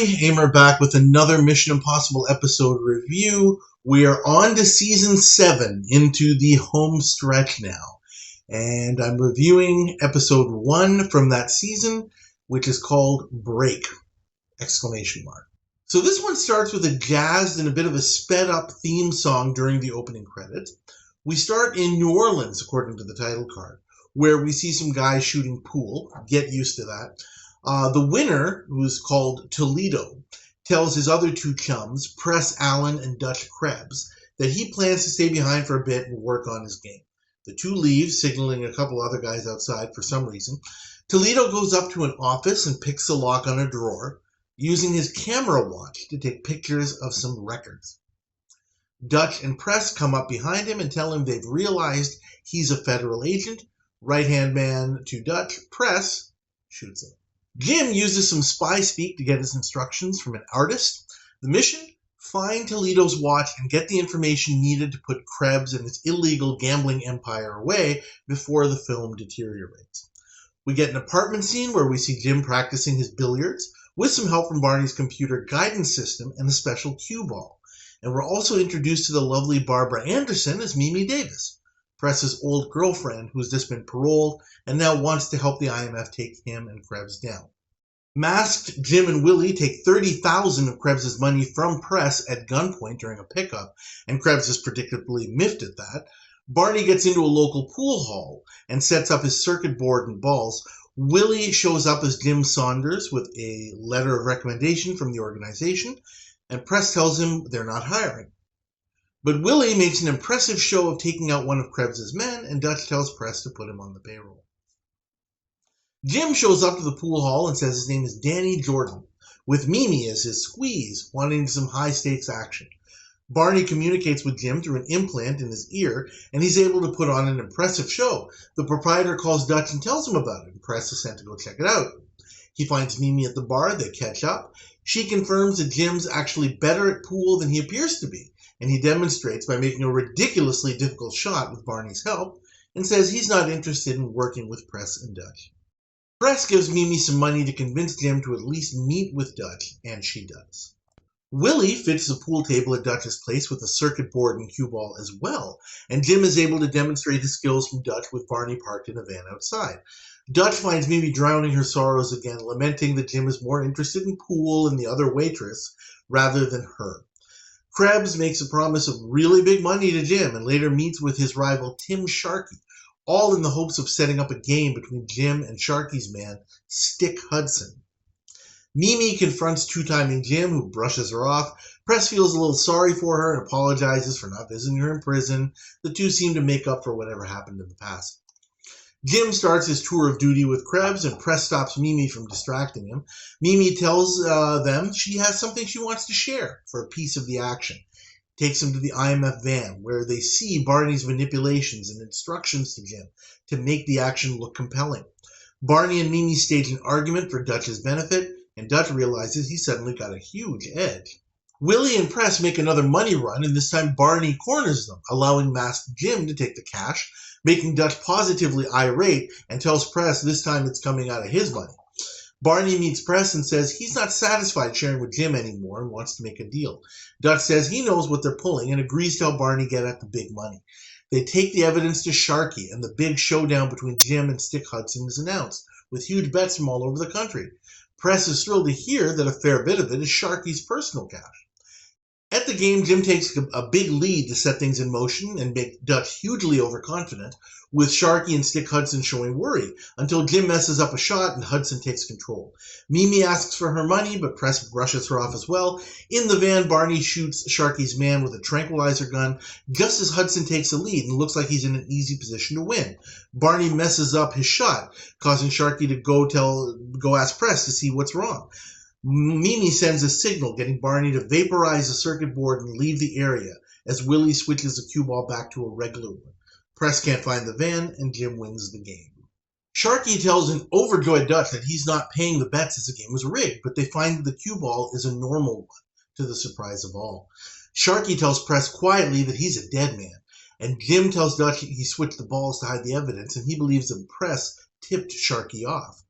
everybody, Aimer back with another Mission Impossible episode review. We are on to Season 7, into the home stretch now. And I'm reviewing Episode 1 from that season, which is called Break! Exclamation mark. So this one starts with a jazzed and a bit of a sped up theme song during the opening credits. We start in New Orleans, according to the title card, where we see some guys shooting pool. Get used to that. The winner, who's called Toledo, tells his other two chums, Press Allen and Dutch Krebs, that he plans to stay behind for a bit and work on his game. The two leave, signaling a couple other guys outside for some reason. Toledo goes up to an office and picks the lock on a drawer, using his camera watch to take pictures of some records. Dutch and Press come up behind him and tell him they've realized he's a federal agent. Right-hand man to Dutch, Press, shoots him. Jim uses some spy speak to get his instructions from an artist. The mission? Find Toledo's watch and get the information needed to put Krebs and his illegal gambling empire away before the film deteriorates. We get an apartment scene where we see Jim practicing his billiards with some help from Barney's computer guidance system and a special cue ball. And we're also introduced to the lovely Barbara Anderson as Mimi Davis, Press's old girlfriend who's just been paroled and now wants to help the IMF take him and Krebs down. Masked Jim and Willie take $30,000 of Krebs's money from Press at gunpoint during a pickup, and Krebs is predictably miffed at that. Barney gets into a local pool hall and sets up his circuit board and balls. Willie shows up as Jim Saunders with a letter of recommendation from the organization, and Press tells him they're not hiring. But Willie makes an impressive show of taking out one of Krebs's men, and Dutch tells Press to put him on the payroll. Jim shows up to the pool hall and says his name is Danny Jordan, with Mimi as his squeeze, wanting some high-stakes action. Barney communicates with Jim through an implant in his ear, and he's able to put on an impressive show. The proprietor calls Dutch and tells him about it, and Press is sent to go check it out. He finds Mimi at the bar, they catch up. She confirms that Jim's actually better at pool than he appears to be, and he demonstrates by making a ridiculously difficult shot with Barney's help, and says he's not interested in working with Press and Dutch. Press gives Mimi some money to convince Jim to at least meet with Dutch, and she does. Willie fits the pool table at Dutch's place with a circuit board and cue ball as well, and Jim is able to demonstrate his skills from Dutch with Barney parked in a van outside. Dutch finds Mimi drowning her sorrows again, lamenting that Jim is more interested in pool and the other waitress rather than her. Krebs makes a promise of really big money to Jim and later meets with his rival Tim Sharkey, all in the hopes of setting up a game between Jim and Sharkey's man, Stick Hudson. Mimi confronts two-timing Jim, who brushes her off. Press feels a little sorry for her and apologizes for not visiting her in prison. The two seem to make up for whatever happened in the past. Jim starts his tour of duty with Krebs, and Press stops Mimi from distracting him. Mimi tells them she has something she wants to share for a piece of the action. Takes him to the IMF van, where they see Barney's manipulations and instructions to Jim to make the action look compelling. Barney and Mimi stage an argument for Dutch's benefit, and Dutch realizes he suddenly got a huge edge. Willie and Press make another money run, and this time Barney corners them, allowing Masked Jim to take the cash, making Dutch positively irate and tells Press this time it's coming out of his money. Barney meets Press and says he's not satisfied sharing with Jim anymore and wants to make a deal. Dutch says he knows what they're pulling and agrees to help Barney get at the big money. They take the evidence to Sharkey, and the big showdown between Jim and Stick Hudson is announced, with huge bets from all over the country. Press is thrilled to hear that a fair bit of it is Sharkey's personal cash. At the game, Jim takes a big lead to set things in motion and make Dutch hugely overconfident, with Sharkey and Stick Hudson showing worry, until Jim messes up a shot and Hudson takes control. Mimi asks for her money, but Press brushes her off as well. In the van, Barney shoots Sharkey's man with a tranquilizer gun, just as Hudson takes the lead and looks like he's in an easy position to win. Barney messes up his shot, causing Sharkey to go ask Press to see what's wrong. Mimi sends a signal, getting Barney to vaporize the circuit board and leave the area, as Willie switches the cue ball back to a regular one. Press can't find the van, and Jim wins the game. Sharkey tells an overjoyed Dutch that he's not paying the bets as the game was rigged, but they find that the cue ball is a normal one, to the surprise of all. Sharkey tells Press quietly that he's a dead man, and Jim tells Dutch he switched the balls to hide the evidence, and he believes that Press tipped Sharkey off.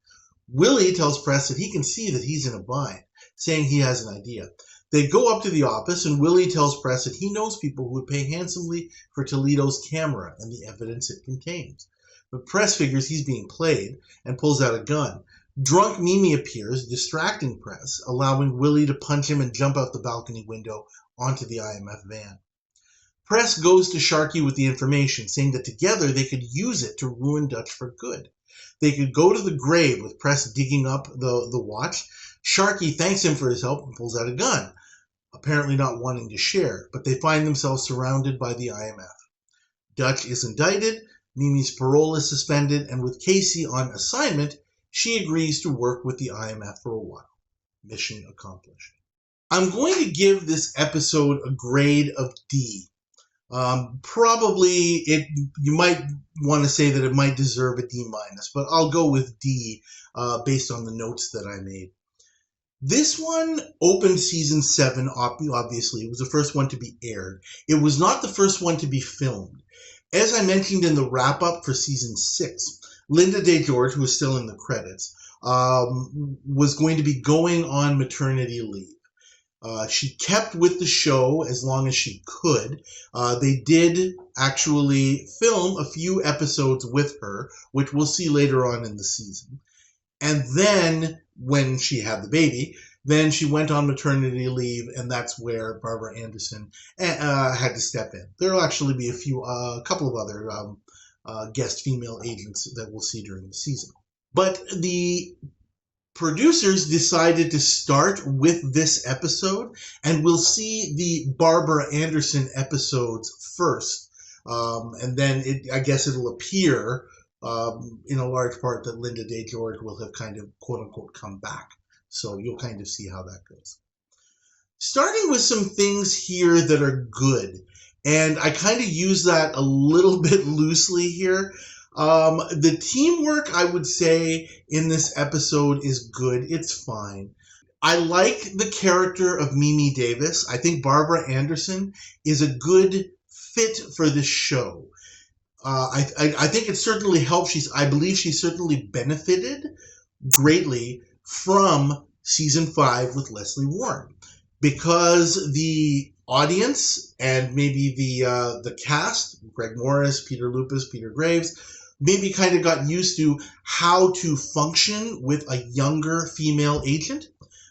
Willie tells Press that he can see that he's in a bind, saying he has an idea. They go up to the office, and Willie tells Press that he knows people who would pay handsomely for Toledo's camera and the evidence it contains. But Press figures he's being played and pulls out a gun. Drunk Mimi appears, distracting Press, allowing Willie to punch him and jump out the balcony window onto the IMF van. Press goes to Sharky with the information, saying that together they could use it to ruin Dutch for good. They could go to the grave with Press digging up the watch. Sharky thanks him for his help and pulls out a gun, apparently not wanting to share, but they find themselves surrounded by the IMF. Dutch is indicted, Mimi's parole is suspended, and with Casey on assignment, she agrees to work with the IMF for a while. Mission accomplished. I'm going to give this episode a grade of D. Probably you might want to say that it might deserve a D-, but I'll go with D based on the notes that I made. This one opened season 7, obviously. It was the first one to be aired. It was not the first one to be filmed. As I mentioned in the wrap-up for season 6, Linda DeGeorge, who is still in the credits, was going to be going on maternity leave. She kept with the show as long as she could. They did actually film a few episodes with her, which we'll see later on in the season. And then, when she had the baby, then she went on maternity leave, and that's where Barbara Anderson had to step in. There will actually be a couple of other guest female agents that we'll see during the season. But the producers decided to start with this episode, and we'll see the Barbara Anderson episodes first. And then I guess it'll appear in a large part that Linda DeGeorge will have kind of quote-unquote come back. So you'll kind of see how that goes. Starting with some things here that are good, and I kind of use that a little bit loosely here. The teamwork, I would say, in this episode is good. It's fine. I like the character of Mimi Davis. I think Barbara Anderson is a good fit for this show. I think it certainly helped. I believe she certainly benefited greatly from season 5 with Leslie Warren, because the audience and maybe the cast, Greg Morris, Peter Lupus, Peter Graves, maybe kind of got used to how to function with a younger female agent.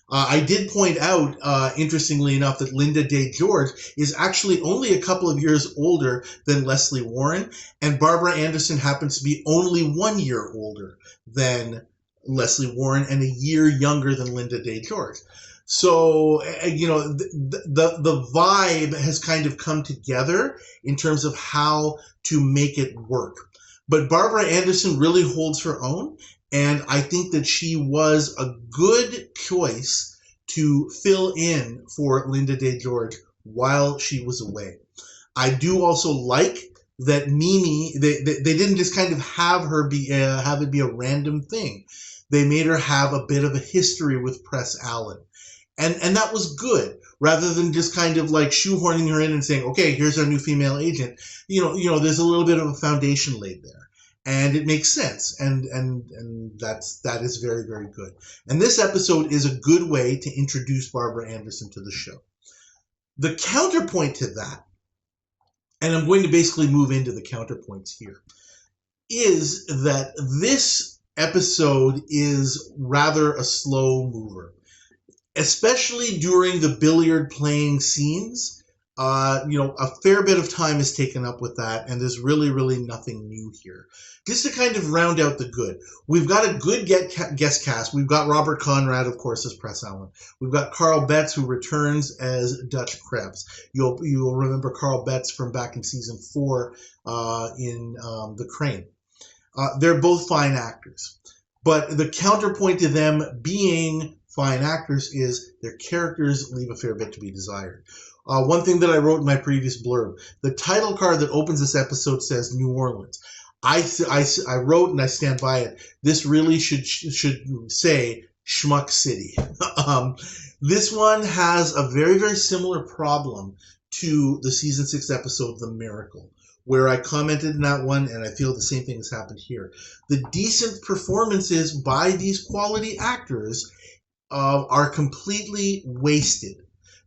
I did point out, interestingly enough, that Linda DeGeorge is actually only a couple of years older than Leslie Warren, and Barbara Anderson happens to be only 1 year older than Leslie Warren and a year younger than Linda DeGeorge. So, the vibe has kind of come together in terms of how to make it work. But Barbara Anderson really holds her own, and I think that she was a good choice to fill in for Linda DeGeorge while she was away. I do also like that Mimi, they didn't just kind of have her have it be a random thing. They made her have a bit of a history with Press Allen. And that was good, rather than just kind of like shoehorning her in and saying, okay, here's our new female agent. There's a little bit of a foundation laid there. And it makes sense, and that is very, very good. And this episode is a good way to introduce Barbara Anderson to the show. The counterpoint to that, and I'm going to basically move into the counterpoints here, is that this episode is rather a slow mover, especially during the billiard playing scenes. A fair bit of time is taken up with that, and there's really, really nothing new here. Just to kind of round out the good, we've got a good guest cast. We've got Robert Conrad, of course, as Press Allen. We've got Carl Betts, who returns as Dutch Krebs. You'll remember Carl Betts from back in season 4 in The Crane. They're both fine actors, but the counterpoint to them being fine actors is their characters leave a fair bit to be desired. One thing that I wrote in my previous blurb, the title card that opens this episode says New Orleans. I wrote, and I stand by it, this really should say Schmuck City. This one has a very, very similar problem to the season 6 episode The Miracle, where I commented in that one, and I feel the same thing has happened here. The decent performances by these quality actors are completely wasted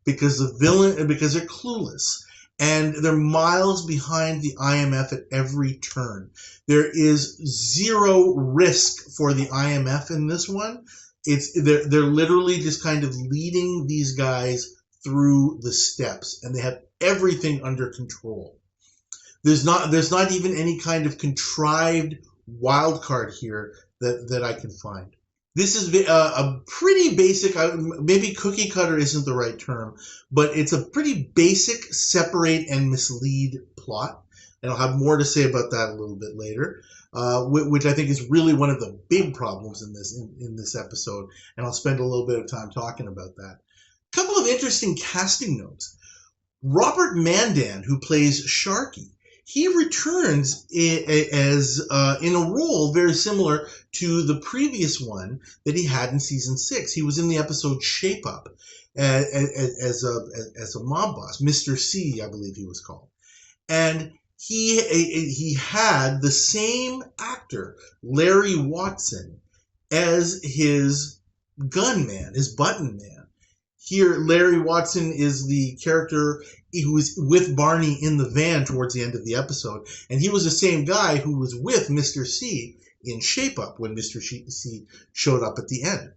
because because they're clueless. And they're miles behind the IMF at every turn. There is zero risk for the IMF in this one. They're literally just kind of leading these guys through the steps, and they have everything under control. There's not even any kind of contrived wild card here that I can find. This is a pretty basic, maybe cookie cutter isn't the right term, but it's a pretty basic separate and mislead plot. And I'll have more to say about that a little bit later, which I think is really one of the big problems in this episode. And I'll spend a little bit of time talking about that. A couple of interesting casting notes. Robert Mandan, who plays Sharky, he returns as in a role very similar to the previous one that he had in season 6. He was in the episode Shape Up as a mob boss, Mr. C, I believe he was called, and he had the same actor, Larry Watson, as his gunman, his button man. Here, Larry Watson is the character who was with Barney in the van towards the end of the episode, and he was the same guy who was with Mr. C in Shape Up when Mr. C showed up at the end.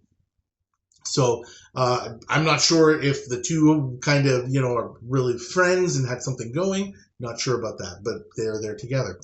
So I'm not sure if the two kind of, are really friends and had something going. Not sure about that, but they're there together.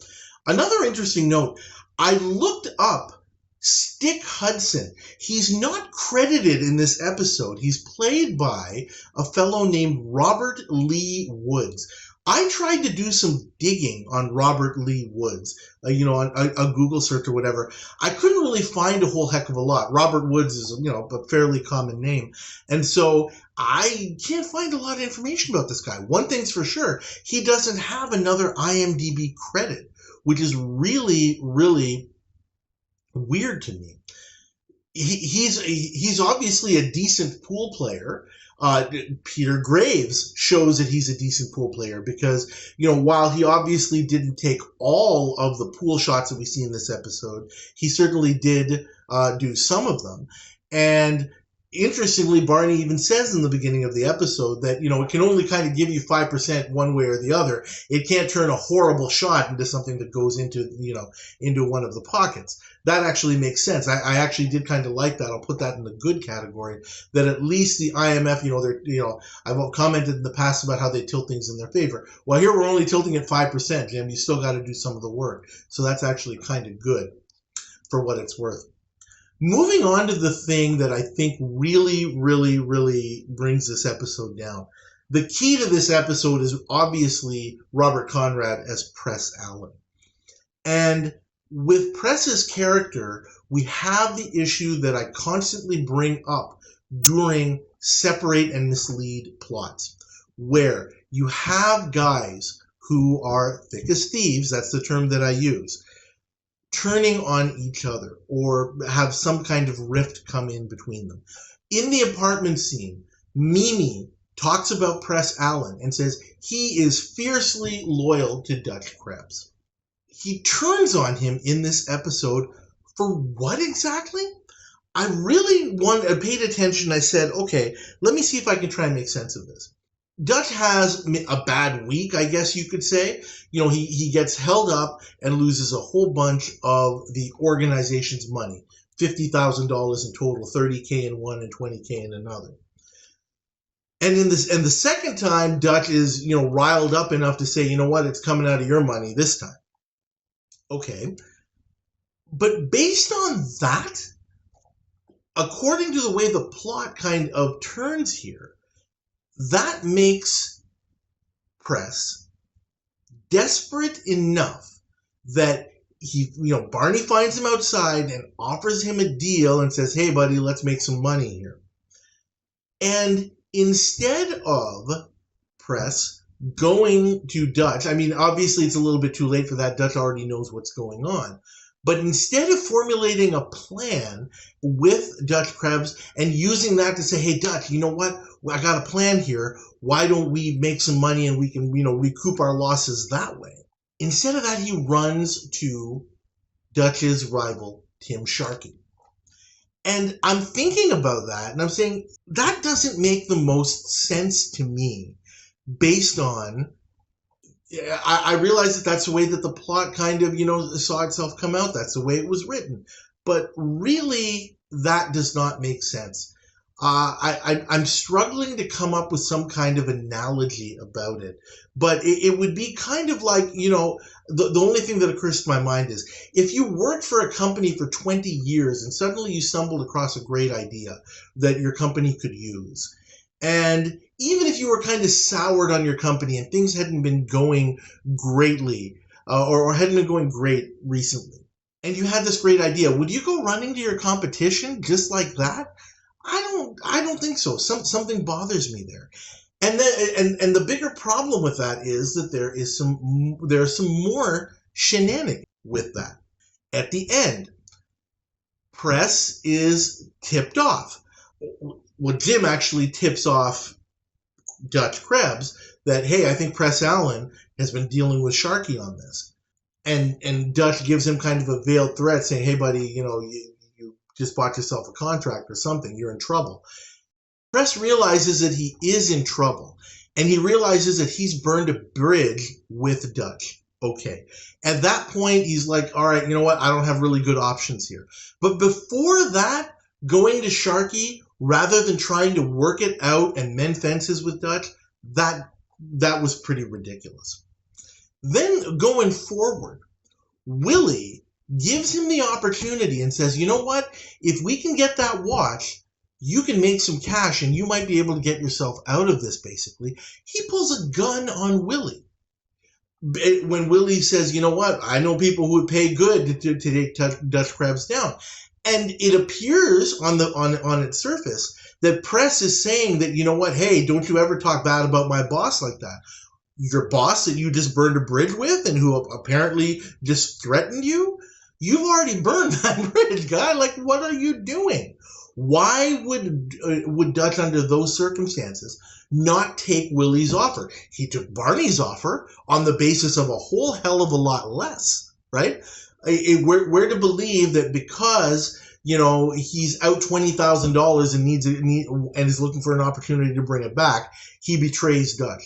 Another interesting note, I looked up Stick Hudson. He's not credited in this episode. He's played by a fellow named Robert Lee Woods. I tried to do some digging on Robert Lee Woods, on a Google search or whatever. I couldn't really find a whole heck of a lot. Robert Woods is, a fairly common name. And so I can't find a lot of information about this guy. One thing's for sure, he doesn't have another IMDb credit, which is really, really weird to me. He's obviously a decent pool player. Peter Graves shows that he's a decent pool player because, while he obviously didn't take all of the pool shots that we see in this episode, he certainly did do some of them. And interestingly, Barney even says in the beginning of the episode that, it can only kind of give you 5% one way or the other. It can't turn a horrible shot into something that goes into one of the pockets. That actually makes sense. I actually did kind of like that. I'll put that in the good category, that at least the IMF, I've commented in the past about how they tilt things in their favor. Well, here we're only tilting at 5%, Jim. You still got to do some of the work. So that's actually kind of good for what it's worth. Moving on to the thing that I think really, really, really brings this episode down. The key to this episode is obviously Robert Conrad as Press Allen. And with Press's character, we have the issue that I constantly bring up during separate and mislead plots, where you have guys who are thick as thieves, that's the term that I use, turning on each other or have some kind of rift come in between them. In the apartment scene, Mimi talks about Press Allen and says he is fiercely loyal to Dutch Krebs. He turns on him in this episode for what exactly? I really paid attention. I said, okay, let me see if I can try and make sense of this. Dutch has a bad week, I guess you could say. He gets held up and loses a whole bunch of the organization's money. $50,000 in total, $30K in one and $20K in another. And the second time, Dutch is, riled up enough to say, you know what, it's coming out of your money this time. Okay. But based on that, according to the way the plot kind of turns here, that makes Press desperate enough that Barney finds him outside and offers him a deal and says, hey, buddy, let's make some money here. And instead of Press going to Dutch, obviously it's a little bit too late for that. Dutch already knows what's going on. But instead of formulating a plan with Dutch Krebs and using that to say, hey, Dutch, you know what? I got a plan here. Why don't we make some money and we can, recoup our losses that way? Instead of that, he runs to Dutch's rival, Tim Sharkey. And I'm thinking about that, and I'm saying, that doesn't make the most sense to me, based on, I realize that that's the way that the plot kind of, saw itself come out. That's the way it was written. But really, that does not make sense. I'm struggling to come up with some kind of analogy about it. But it would be kind of like, the only thing that occurs to my mind is, if you worked for a company for 20 years and suddenly you stumbled across a great idea that your company could use, and even if you were kind of soured on your company and things hadn't been going greatly, or hadn't been going great recently, and you had this great idea, would you go running to your competition just like that? I don't think so. Something bothers me there. And then, and the bigger problem with that is that there are some more shenanigans with that. At the end, Press is tipped off. Well, Jim actually tips off Dutch Krebs that, hey, I think Press Allen has been dealing with Sharky on this. And Dutch gives him kind of a veiled threat saying, hey, buddy, you just bought yourself a contract or something. You're in trouble. Press realizes that he is in trouble, and he realizes that he's burned a bridge with Dutch. Okay. At that point, he's like, all right, you know what? I don't have really good options here. But before that, going to Sharky, rather than trying to work it out and mend fences with Dutch, that was pretty ridiculous. Then going forward, Willie gives him the opportunity and says, you know what? If we can get that watch, you can make some cash and you might be able to get yourself out of this, basically. He pulls a gun on Willie. When Willie says, you know what? I know people who would pay good to take Dutch Krebs down. And it appears on its surface that Press is saying that, you know what? Hey, don't you ever talk bad about my boss like that. Your boss that you just burned a bridge with and who apparently just threatened you? You've already burned that bridge, guy. Like, what are you doing? Why would Dutch, under those circumstances, not take Willie's offer? He took Barney's offer on the basis of a whole hell of a lot less, right? We're to believe that because, he's out $20,000 and is looking for an opportunity to bring it back, he betrays Dutch.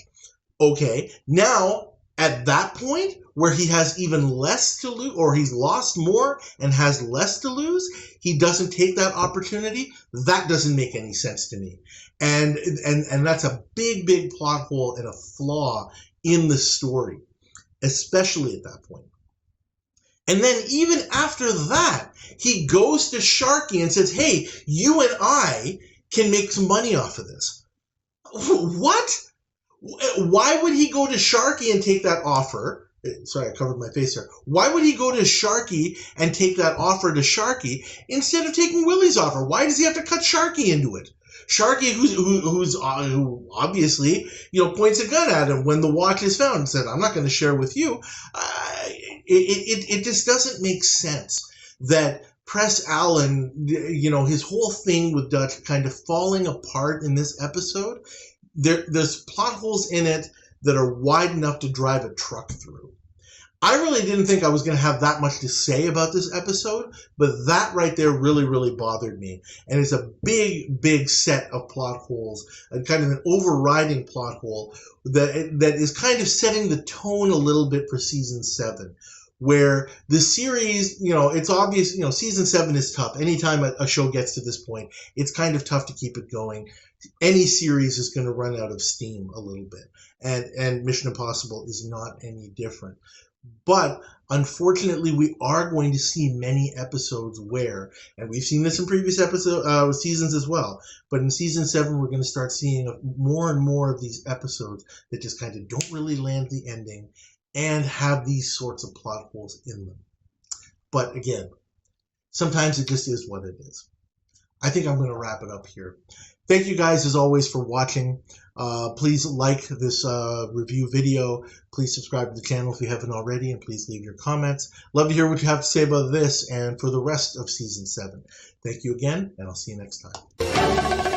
Okay, now at that point where he has even less to lose, or he's lost more and has less to lose, he doesn't take that opportunity. That doesn't make any sense to me. And that's a big, big plot hole and a flaw in the story, especially at that point. And then even after that, he goes to Sharky and says, hey, you and I can make some money off of this. What? Why would he go to Sharky and take that offer? Sorry, I covered my face there. Why would he go to Sharky and take that offer to Sharky instead of taking Willie's offer? Why does he have to cut Sharky into it? Sharky, who obviously, points a gun at him when the watch is found and said, I'm not going to share with you. It just doesn't make sense that Press Allen, his whole thing with Dutch kind of falling apart in this episode. There's plot holes in it that are wide enough to drive a truck through. I really didn't think I was going to have that much to say about this episode, but that right there really, really bothered me. And it's a big, big set of plot holes, and kind of an overriding plot hole that is kind of setting the tone a little bit for season 7. Where the series, it's obvious, season 7 is tough. Anytime a show gets to this point, it's kind of tough to keep it going. Any series is going to run out of steam a little bit. And Mission Impossible is not any different. But unfortunately, we are going to see many episodes where, and we've seen this in previous seasons as well, but in season 7, we're going to start seeing more and more of these episodes that just kind of don't really land the ending and have these sorts of plot holes in them. But again, sometimes it just is what it is. I think I'm going to wrap it up here. Thank you guys, as always, for watching. Please like this review video. Please subscribe to the channel if you haven't already, and please leave your comments. Love to hear what you have to say about this and for the rest of Season 7. Thank you again, and I'll see you next time.